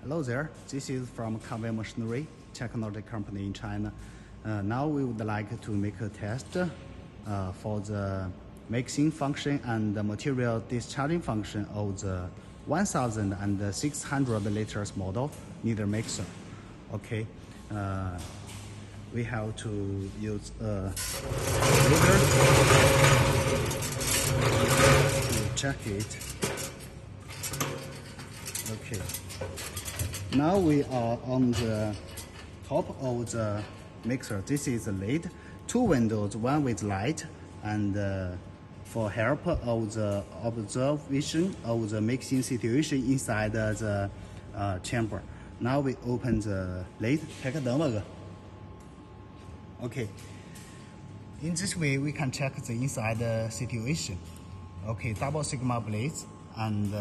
Hello there, this is from Conway Machinery, technology company in China. Now we would like to make a test for the mixing function and the material discharging function of the 1600 liters model needle mixer. Okay, we have to use a ruler to check it. Okay. Now we are on the top of the mixer. This is the lid, two windows, one with light, and for help of the observation of the mixing situation inside the chamber. Now we open the lid. Okay. In this way, we can check the inside situation. Okay, double sigma blades and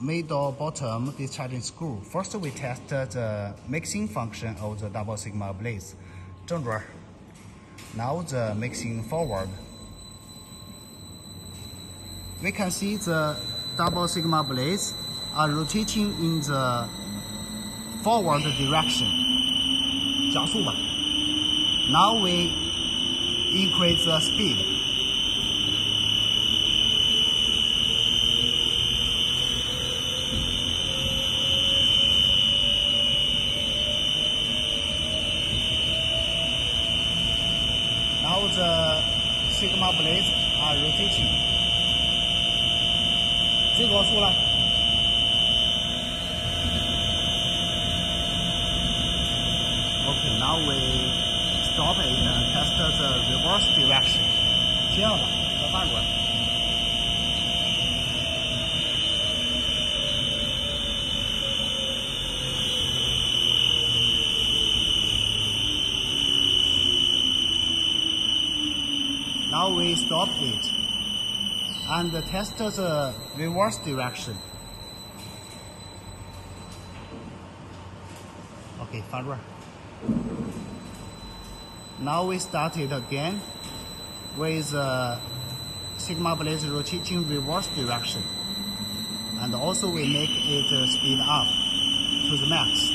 middle bottom discharging screw. First we test the mixing function of the double sigma blades. 正准. Now the mixing forward. We can see the double sigma blades are rotating in the forward direction. 加速吧. Now we increase the speed. Now the sigma blades are rotating. 最高速了。Okay, now we stop it and test the reverse direction. 这样吧，再反过来。Now we stop it and test the reverse direction. Okay, forward. Now we start it again with sigma blades rotating reverse direction, and also we make it speed up to the max.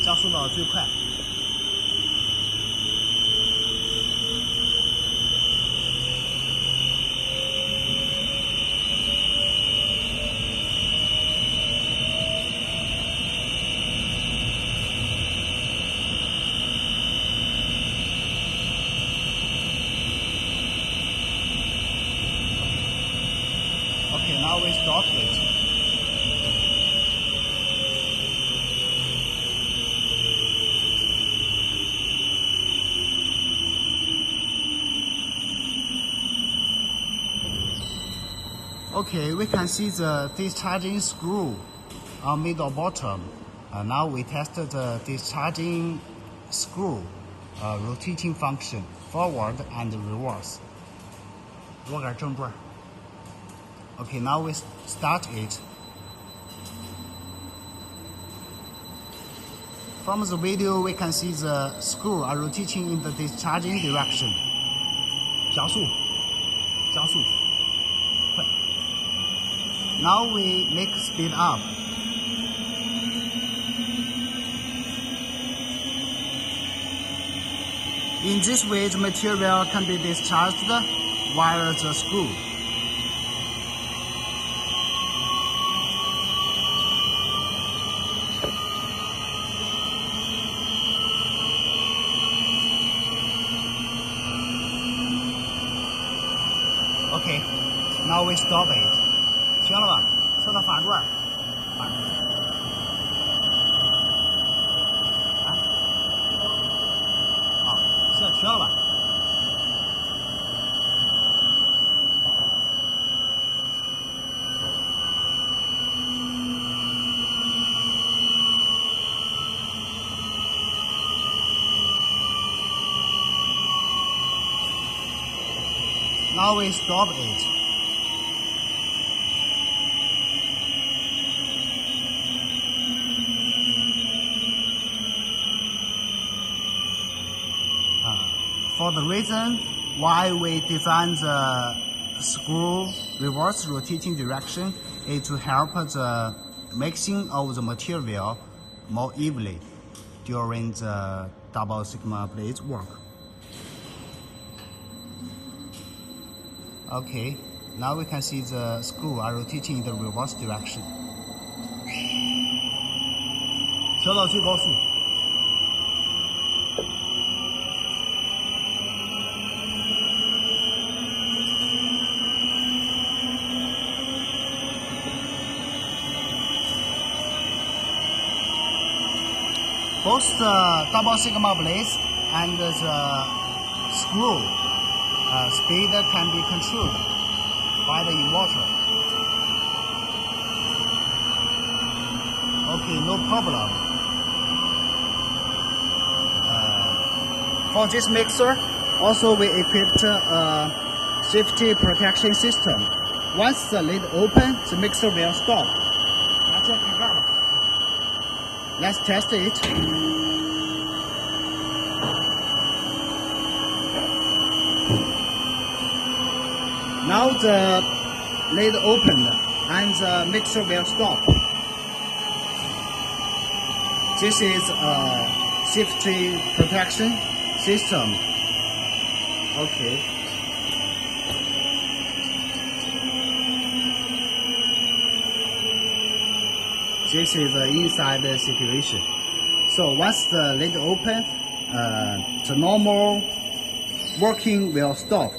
加速到最快。Okay, now we stop it. Okay, we can see the discharging screw on middle bottom. Now we test the discharging screw rotating function forward and reverse. 螺杆正转。Okay, now we start it. From the video, we can see the screw are rotating in the discharging direction. 加速，加速，快。Now we make speed up. In this way, the material can be discharged via the screw. Okay, now we stop it. 停了吧，测到反转，反转。啊，好，现在停了吧。Now we stop it. For the reason why we design the screw reverse rotating direction is to help the mixing of the material more evenly during the double sigma blades work. Okay, now we can see the screw are rotating in the reverse direction. 调到最高速。Both the double sigma blades and the screw speed can be controlled by the inverter. Okay, no problem. For this mixer, also we equipped a safety protection system. Once the lid opens, the mixer will stop. Let's test it. Now the lid opened and the mixer will stop. This is a safety protection system. Okay. This is the inside situation. So once the lid open, the normal working will stop,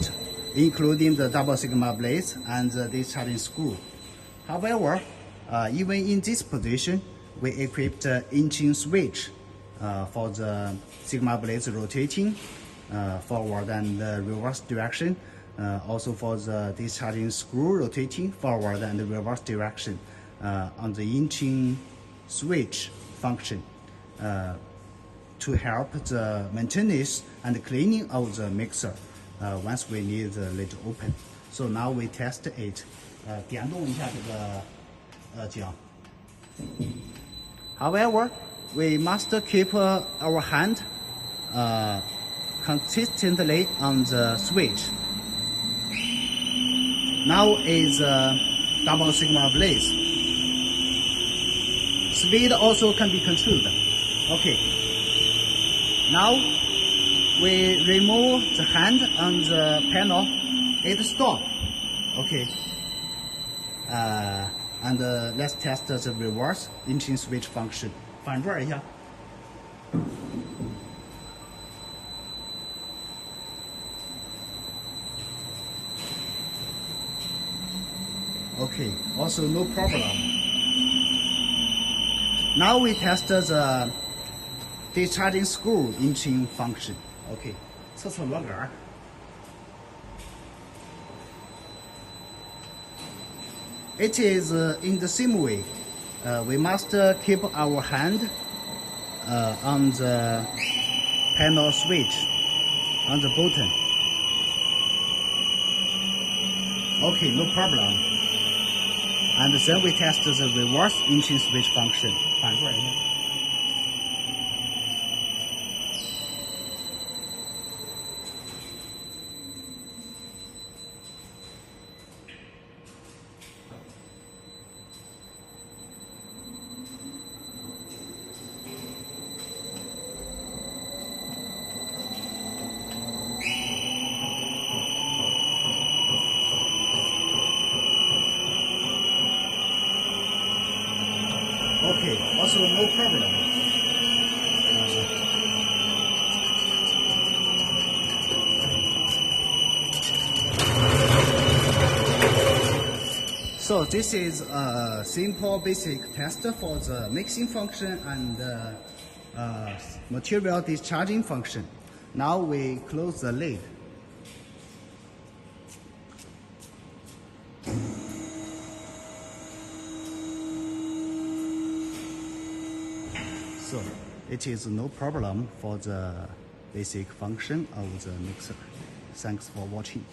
including the double sigma blades and the discharging screw. However, even in this position, we equipped the inching switch for the sigma blades rotating forward and reverse direction. Also for the discharging screw rotating forward and reverse direction on the inching switch function to help the maintenance and cleaning of the mixer once we need the lid open. So now we test it. 点动一下这个桨。However, we must keep our hand consistently on the switch. Now is double sigma blades. Speed also can be controlled. Okay. Now we remove the hand on the panel. It stops. Okay. And let's test the reverse inching switch function. 反转一下。Okay, also no problem. Now we test the discharging screw inching function. Okay, 测测螺杆。It is in the same way. We must keep our hand on the panel switch, on the button. Okay, no problem. And then we test the reverse inching switch function. 反过来一下。Okay, also no problem. So this is a simple basic test for the mixing function and material discharging function. Now we close the lid. So it is no problem for the basic function of the mixer. Thanks for watching.